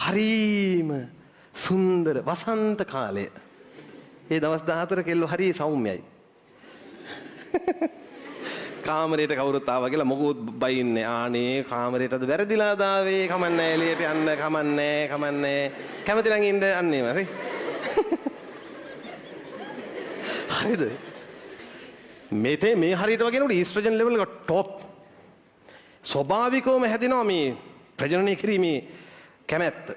හරිම සුන්දර වසන්ත කාලය. ඒ දවස් 14 කෙල්ලෝ හරි සෞම්‍යයි. කාමරේට කවුරුත් ආවා කියලා මොකුත් බයින්නේ. ආනේ කාමරේටද වැරදිලා දාවේ. කමන්නේ එළියට යන්න කමන්නේ. කැමති නම් ඉන්න අන්නේම හරි. හරිද? මේ හරියට වගේනකොට ඊස්ට්‍රජන් ලෙවල් එක টොප්. ස්වභාවිකවම හැදෙනවා මේ ප්‍රජනනය කිරීමේ කැමැත්ත.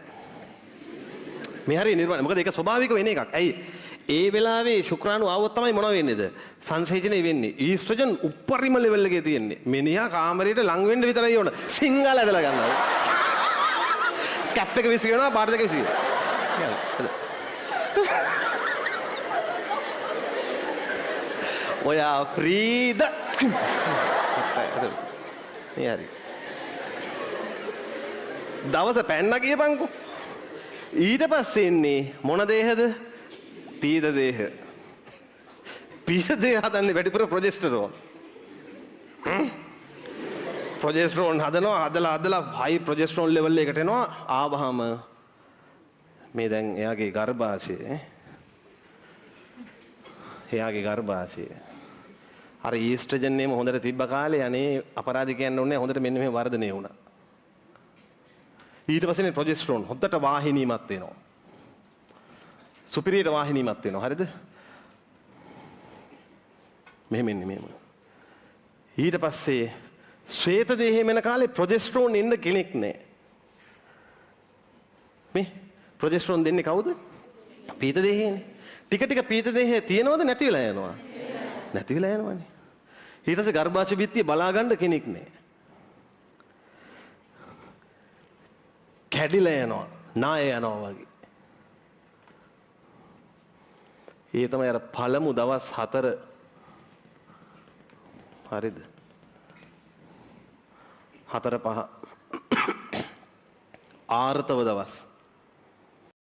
මේ හරිය නිර්මාණය. මොකද ඒක ස්වභාවික වෙන එකක්. ඇයි? ඒ වෙලාවේ ශුක්‍රාණු ආවොත් තමයි මොනව වෙන්නේද? සංසේචනය වෙන්නේ. ඊස්ට්‍රජන් උප්පරිම ලෙවල් එකේ තියෙන්නේ. මිනිහා කාමරේට ලං වෙන්න විතරයි ඕන. සිංහල ඇදලා ගන්නවා. කැප් එක විසි වෙනවා, බාට් දෙක විසි වෙනවා. ඔයා ෆ්‍රීද? මේ හරි. දවස පැන්න ගියපන්කෝ. ඊට පස්සේ එන්නේ මොන දේහද? පීත දේහ. පීත දේහ හදන්නේ වැඩිපුර ප්‍රොජෙස්ටරෝන්. ප්‍රොජෙස්ටරෝන් හදලා හයි ප්‍රොජෙස්ටරෝන් ලෙවල් එකට එනවා. ආවහම මේ දැන් එයාගේ ගර්භාෂය අර ඊස්ට්‍රජන් නේම හොඳට තිබ්බ කාලේ අනේ අපරාධ කියන්න ඕනේ හොඳට මෙන්න මෙහෙම වර්ධනය වුණා. ඊට පස්සේ මේ ප්‍රොජෙස්ටරෝන් හොඳට වාහිනීමත් වෙනවා. සුපිරියට වාහිනීමත් වෙනවා. හරිද? මෙහෙම ඉන්නේ මෙහෙම. ඊට පස්සේ ශ්වේත දේහේ මෙන කාලේ ප්‍රොජෙස්ටරෝන් ඉන්න කෙනෙක් නැහැ. මේ ප්‍රොජෙස්ටරෝන් දෙන්නේ කවුද? පීත දේහේනේ. ටික ටික පීත දේහේ තියෙනවද නැති වෙලා යනවා? නැති වෙලා යනවනේ. ඊට පස්සේ ගර්භාෂ්‍ය බිත්තිය බලා ගන්න කෙනෙක් නැහැ. කැඩිලා යනවා. නාය යනවා වගේ. ඒ තමයි අර පළමු දවස් 4. හරිද? 4 5 ආර්තව දවස්.